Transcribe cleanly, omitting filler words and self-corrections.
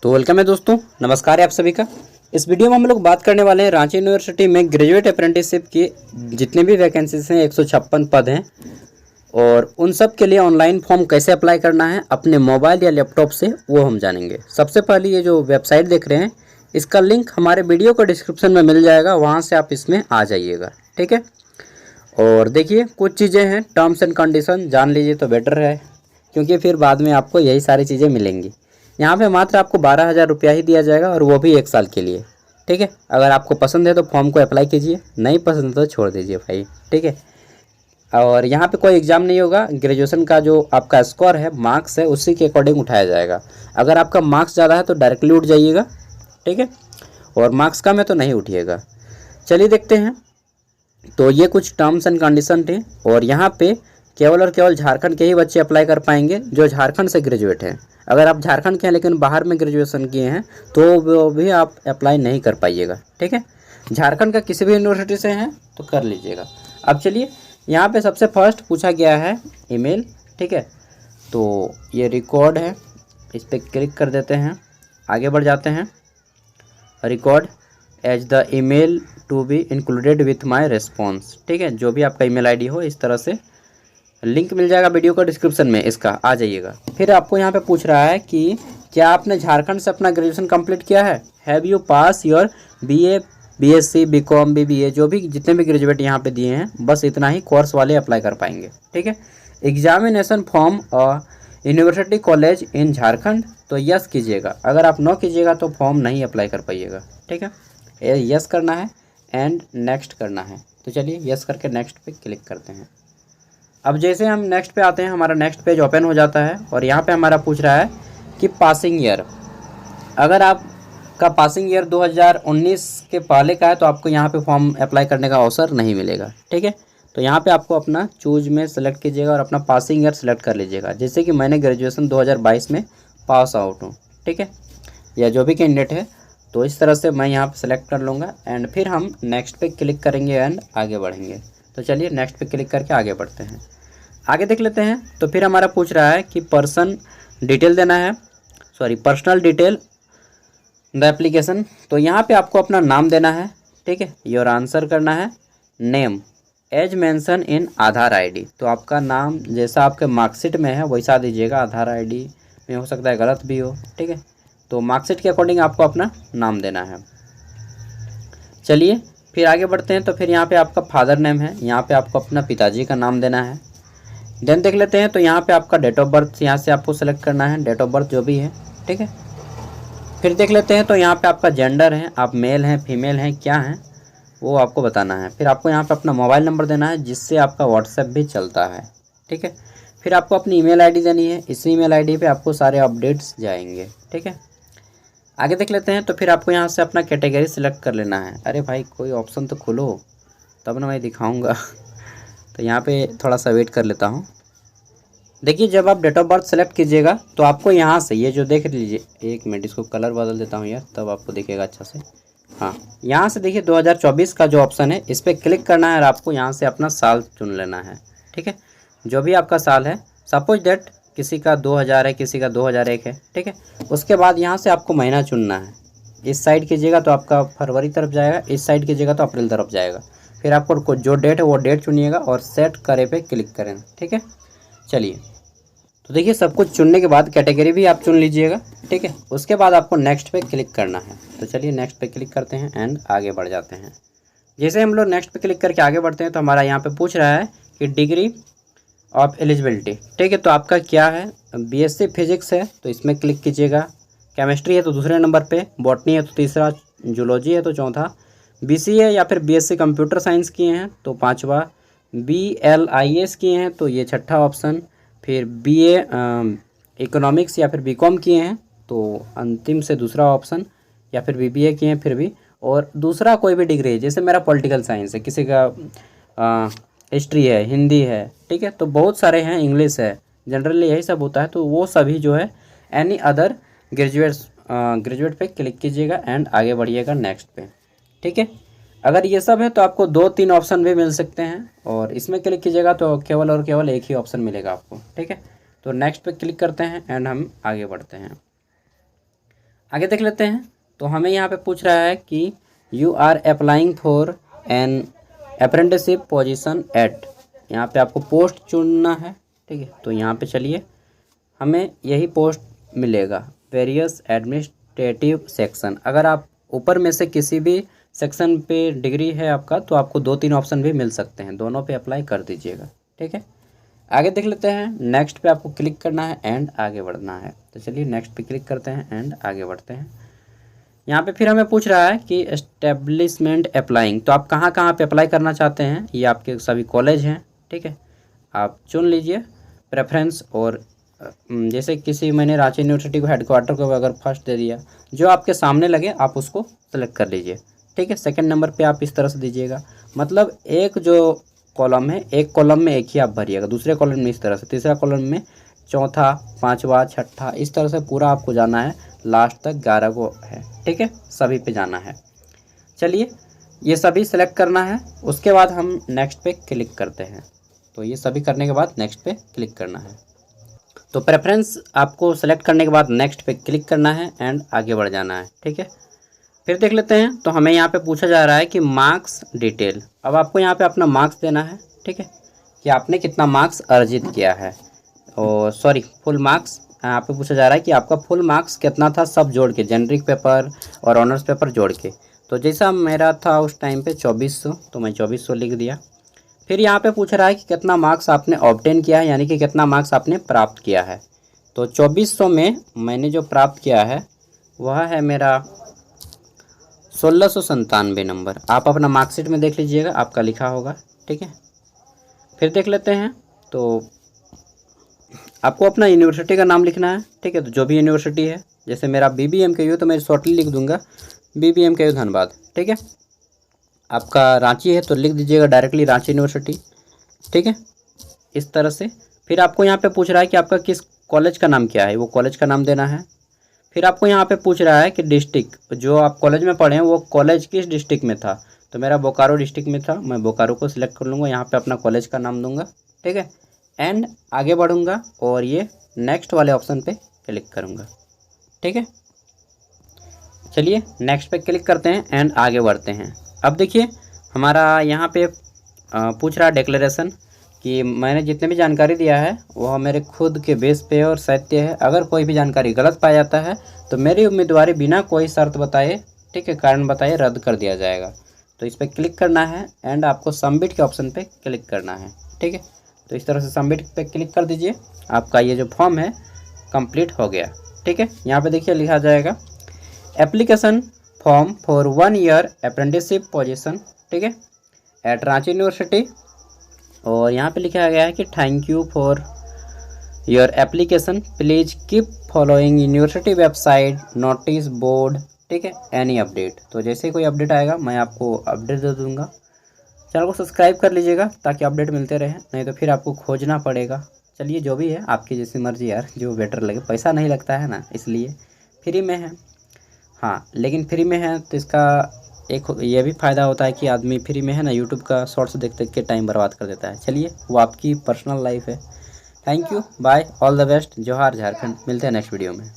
तो वेलकम है दोस्तों, नमस्कार है आप सभी का। इस वीडियो में हम लोग बात करने वाले हैं रांची यूनिवर्सिटी में ग्रेजुएट अप्रेंटिसशिप की जितने भी वैकेंसीज हैं 156 पद हैं और उन सब के लिए ऑनलाइन फॉर्म कैसे अप्लाई करना है अपने मोबाइल या लैपटॉप से वो हम जानेंगे। सबसे पहले ये जो वेबसाइट देख रहे हैं इसका लिंक हमारे वीडियो को डिस्क्रिप्शन में मिल जाएगा, वहाँ से आप इसमें आ जाइएगा, ठीक है। और देखिए कुछ चीज़ें हैं, टर्म्स एंड कंडीशन जान लीजिए तो बेटर है, क्योंकि फिर बाद में आपको यही सारी चीज़ें मिलेंगी। यहाँ पे मात्र आपको 12,000 रुपया ही दिया जाएगा और वो भी 1 साल के लिए, ठीक है। अगर आपको पसंद है तो फॉर्म को अप्लाई कीजिए, नहीं पसंद तो छोड़ दीजिए भाई, ठीक है। और यहाँ पे कोई एग्ज़ाम नहीं होगा, ग्रेजुएशन का जो आपका स्कोर है, मार्क्स है, उसी के अकॉर्डिंग उठाया जाएगा। अगर आपका मार्क्स ज़्यादा है तो डायरेक्टली उठ जाइएगा, ठीक है, और मार्क्स कम है तो नहीं उठिएगा। चलिए देखते हैं। तो ये कुछ टर्म्स एंड कंडीशन थे और यहाँ पे केवल और केवल झारखंड के ही बच्चे अप्लाई कर पाएंगे जो झारखंड से ग्रेजुएट हैं। अगर आप झारखंड के हैं लेकिन बाहर में ग्रेजुएशन किए हैं तो वो भी आप अप्लाई नहीं कर पाइएगा, ठीक है। झारखंड का किसी भी यूनिवर्सिटी से हैं तो कर लीजिएगा। अब चलिए, यहाँ पे सबसे फर्स्ट पूछा गया है ईमेल, ठीक है। तो ये रिकॉर्ड है, इस पर क्लिक कर देते हैं, आगे बढ़ जाते हैं। Record as the email to be included with my response, ठीक है। जो भी आपका ईमेल आईडी हो, इस तरह से लिंक मिल जाएगा वीडियो का डिस्क्रिप्शन में, इसका आ जाइएगा। फिर आपको यहाँ पे पूछ रहा है कि क्या आपने झारखंड से अपना ग्रेजुएशन कंप्लीट किया है। Have you pass your BA, BSc, BCom, BBA, जो भी जितने भी ग्रेजुएट यहाँ पे दिए हैं, बस इतना ही कोर्स वाले अप्लाई कर पाएंगे, ठीक है। Examination form university college in Jharkhand, तो यस कीजिएगा। अगर आप नो कीजिएगा तो फॉर्म नहीं अप्लाई कर पाइएगा, ठीक है। यस करना है एंड नेक्स्ट करना है। तो चलिए यस करके नेक्स्ट पे क्लिक करते हैं। अब जैसे हम नेक्स्ट पे आते हैं, हमारा नेक्स्ट पेज ओपन हो जाता है और यहाँ पे हमारा पूछ रहा है कि पासिंग ईयर। अगर आपका पासिंग ईयर 2019 के पहले का है तो आपको यहाँ पे फॉर्म अप्लाई करने का अवसर नहीं मिलेगा, ठीक है। तो यहाँ पे आपको अपना चूज में सेलेक्ट कीजिएगा और अपना पासिंग ईयर सेलेक्ट कर लीजिएगा। जैसे कि मैंने ग्रेजुएशन 2022 में पास आउट हूँ, ठीक है, या जो भी कैंडिडेट है, तो इस तरह से मैं यहाँ पे सेलेक्ट कर लूँगा एंड फिर हम नेक्स्ट पे क्लिक करेंगे एंड आगे बढ़ेंगे। तो चलिए नेक्स्ट पे क्लिक करके आगे बढ़ते हैं। आगे देख लेते हैं। तो फिर हमारा पूछ रहा है कि पर्सन डिटेल देना है, पर्सनल डिटेल द एप्लीकेशन। तो यहाँ पे आपको अपना नाम देना है, ठीक है। योर आंसर करना है name as mention in Aadhaar ID. तो आपका नाम जैसा आपके मार्कशीट में है वैसा दीजिएगा, आधार आईडी में हो सकता है गलत भी हो, ठीक है। तो मार्कशीट के अकॉर्डिंग आपको अपना नाम देना है। चलिए फिर आगे बढ़ते हैं। तो फिर यहाँ पे आपका फादर नेम है, यहाँ पे आपको अपना पिताजी का नाम देना है। देन देख लेते हैं। तो यहाँ पे आपका डेट ऑफ बर्थ यहाँ से आपको सेलेक्ट करना है, डेट ऑफ बर्थ जो भी है, ठीक है। फिर देख लेते हैं। तो यहाँ पे आपका जेंडर है, आप मेल हैं, फीमेल हैं, क्या हैं वो आपको बताना है। फिर आपको यहाँ पे अपना मोबाइल नंबर देना है जिससे आपका व्हाट्सएप भी चलता है, ठीक है। फिर आपको अपनी ईमेल आईडी देनी है, इसी ईमेल आईडी पे आपको सारे अपडेट्स जाएंगे, ठीक है। आगे देख लेते हैं। तो फिर आपको यहाँ से अपना कैटेगरी सिलेक्ट कर लेना है। अरे भाई कोई ऑप्शन तो खोलो तब ना मैं दिखाऊंगा। तो यहाँ पे थोड़ा सा वेट कर लेता हूँ। देखिए जब आप डेट ऑफ बर्थ सेलेक्ट कीजिएगा तो आपको यहाँ से ये जो देख लीजिए, एक मिनट इसको कलर बदल देता हूँ यार, तब आपको दिखेगा अच्छा से। हाँ, यहाँ से देखिए 2024 का जो ऑप्शन है इस पर क्लिक करना है और आपको यहाँ से अपना साल चुन लेना है, ठीक है। जो भी आपका साल है, सपोज दैट किसी का 2000 है, किसी का 2001 है, ठीक है। उसके बाद यहाँ से आपको महीना चुनना है। इस साइड कीजिएगा तो आपका फरवरी तरफ जाएगा, इस साइड कीजिएगा तो अप्रैल तरफ जाएगा। फिर आपको जो डेट है वो डेट चुनिएगा और सेट करे पे क्लिक करें, ठीक है। चलिए तो देखिए सब कुछ चुनने के बाद कैटेगरी भी आप चुन लीजिएगा, ठीक है। उसके बाद आपको नेक्स्ट पे क्लिक करना है। तो चलिए नेक्स्ट पे क्लिक करते हैं एंड आगे बढ़ जाते हैं। जैसे हम लोग नेक्स्ट पे क्लिक करके आगे बढ़ते हैं तो हमारा यहाँ पे पूछ रहा है कि डिग्री ऑफ एलिजिबिलिटी, ठीक है। तो आपका क्या है, बीएससी फिजिक्स है तो इसमें क्लिक कीजिएगा, केमिस्ट्री है तो दूसरे नंबर पे, बॉटनी है तो तीसरा, जूलॉजी है तो चौथा, बीसीए या फिर बीएससी कंप्यूटर साइंस किए हैं तो पांचवा, बीएलआईएस किए हैं तो ये छठा ऑप्शन, फिर बीए इकोनॉमिक्स या फिर बीकॉम किए हैं तो अंतिम से दूसरा ऑप्शन, या फिर बीबीए किए हैं फिर भी, और दूसरा कोई भी डिग्री है। जैसे मेरा पॉलिटिकल साइंस है, किसी का हिस्ट्री है, हिंदी है, ठीक है। तो बहुत सारे हैं, इंग्लिश है, जनरली यही सब होता है। तो वो सभी जो है एनी अदर ग्रेजुएट पे क्लिक कीजिएगा एंड आगे बढ़िएगा नेक्स्ट पे, ठीक है। अगर ये सब है तो आपको 2-3 ऑप्शन भी मिल सकते हैं और इसमें क्लिक कीजिएगा तो केवल और केवल एक ही ऑप्शन मिलेगा आपको, ठीक है। तो नेक्स्ट पे क्लिक करते हैं एंड हम आगे बढ़ते हैं। आगे देख लेते हैं। तो हमें यहाँ पे पूछ रहा है कि you are applying for an apprenticeship position at, यहाँ पे आपको पोस्ट चुनना है, ठीक है। तो यहाँ पे चलिए, हमें यही पोस्ट मिलेगा, वेरियस एडमिनिस्ट्रेटिव सेक्शन। अगर आप ऊपर में से किसी भी सेक्शन पे डिग्री है आपका, तो आपको 2-3 ऑप्शन भी मिल सकते हैं, दोनों पे अप्लाई कर दीजिएगा, ठीक है। आगे देख लेते हैं। नेक्स्ट पे आपको क्लिक करना है एंड आगे बढ़ना है। तो चलिए नेक्स्ट पे क्लिक करते हैं एंड आगे बढ़ते हैं। यहाँ पे फिर हमें पूछ रहा है कि एस्टेब्लिशमेंट अप्लाइंग, तो आप कहाँ कहाँ पे अप्लाई करना चाहते हैं, ये आपके सभी कॉलेज हैं, ठीक है। आप चुन लीजिए प्रेफरेंस, और जैसे किसी मैंने रांची यूनिवर्सिटी को हेडक्वार्टर को अगर फर्स्ट दे दिया, जो आपके सामने लगे आप उसको सेलेक्ट कर लीजिए, ठीक है। सेकंड नंबर पे आप इस तरह से दीजिएगा, मतलब एक जो कॉलम है, एक कॉलम में एक ही आप भरिएगा, दूसरे कॉलम में इस तरह से, तीसरा कॉलम में चौथा, पांचवा, छठा, इस तरह से पूरा आपको जाना है, लास्ट तक 11 को है, ठीक है। सभी पे जाना है। चलिए ये सभी सेलेक्ट करना है, उसके बाद हम नेक्स्ट पे क्लिक करते हैं। तो ये सभी करने के बाद नेक्स्ट पे क्लिक करना है। तो प्रेफरेंस आपको सेलेक्ट करने के बाद नेक्स्ट पे क्लिक करना है एंड आगे बढ़ जाना है, ठीक है। फिर देख लेते हैं। तो हमें यहाँ पे पूछा जा रहा है कि मार्क्स डिटेल। अब आपको यहाँ पे अपना मार्क्स देना है, ठीक है, कि आपने कितना मार्क्स अर्जित किया है, और सॉरी फुल मार्क्स यहाँ पे पूछा जा रहा है कि आपका फुल मार्क्स कितना था, सब जोड़ के, जेनरिक पेपर और ऑनर्स पेपर जोड़ के। तो जैसा मेरा था उस टाइम पे 2400, तो मैं 2400 लिख दिया। फिर यहाँ पे पूछ रहा है कि कितना मार्क्स आपने ऑब्टेन किया है, यानी कि कितना मार्क्स आपने प्राप्त किया है। तो 2400 में मैंने जो प्राप्त किया है वह है मेरा 1697 नंबर। आप अपना मार्कशीट में देख लीजिएगा, आपका लिखा होगा, ठीक है। फिर देख लेते हैं। तो आपको अपना यूनिवर्सिटी का नाम लिखना है, ठीक है। तो जो भी यूनिवर्सिटी है, जैसे मेरा BBMKU, तो मैं शॉर्टली लिख दूंगा BBMKU धनबाद, ठीक है। आपका रांची है तो लिख दीजिएगा डायरेक्टली रांची यूनिवर्सिटी, ठीक है, इस तरह से। फिर आपको यहाँ पे पूछ रहा है कि आपका किस कॉलेज का नाम क्या है, वो कॉलेज का नाम देना है। फिर आपको यहाँ पे पूछ रहा है कि डिस्ट्रिक्ट, जो आप कॉलेज में पढ़े हैं वो कॉलेज किस डिस्ट्रिक्ट में था। तो मेरा बोकारो डिस्ट्रिक्ट में था, मैं बोकारो को सिलेक्ट कर लूँगा, यहाँ पे अपना कॉलेज का नाम दूंगा, ठीक है। एंड आगे बढ़ूँगा और ये नेक्स्ट वाले ऑप्शन पे क्लिक करूँगा, ठीक है। चलिए नेक्स्ट पे क्लिक करते हैं एंड आगे बढ़ते हैं। अब देखिए हमारा यहाँ पे पूछ रहा है डिक्लेरेशन, कि मैंने जितने भी जानकारी दिया है वह मेरे खुद के बेस पे और सत्य है। अगर कोई भी जानकारी गलत पाया जाता है तो मेरी उम्मीदवारी बिना कोई शर्त बताए, ठीक है, कारण बताए रद्द कर दिया जाएगा। तो इस पर क्लिक करना है एंड आपको सबमिट के ऑप्शन पे क्लिक करना है, ठीक है। तो इस तरह से सबमिट पे क्लिक कर दीजिए, आपका ये जो फॉर्म है कंप्लीट हो गया, ठीक है। यहाँ पे देखिए लिखा जाएगा application form for 1 year apprenticeship position, ठीक है, एट रांची यूनिवर्सिटी। और यहाँ पे लिखा गया है कि thank you for your application, please keep following university website, notice board, ठीक है, एनी अपडेट। तो जैसे ही कोई अपडेट आएगा मैं आपको अपडेट दे दूँगा। चैनल को सब्सक्राइब कर लीजिएगा ताकि अपडेट मिलते रहे, नहीं तो फिर आपको खोजना पड़ेगा। चलिए जो भी है आपकी जैसी मर्जी यार, जो बेटर लगे, पैसा नहीं लगता है ना, इसलिए फ्री में है। हाँ लेकिन फ्री में है तो इसका एक ये भी फ़ायदा होता है कि आदमी फ्री में है ना यूट्यूब का शॉर्ट्स देख देख के टाइम बर्बाद कर देता है। चलिए वो आपकी पर्सनल लाइफ है। Thank you, bye, all the best, जोहार झारखंड। मिलते हैं नेक्स्ट वीडियो में।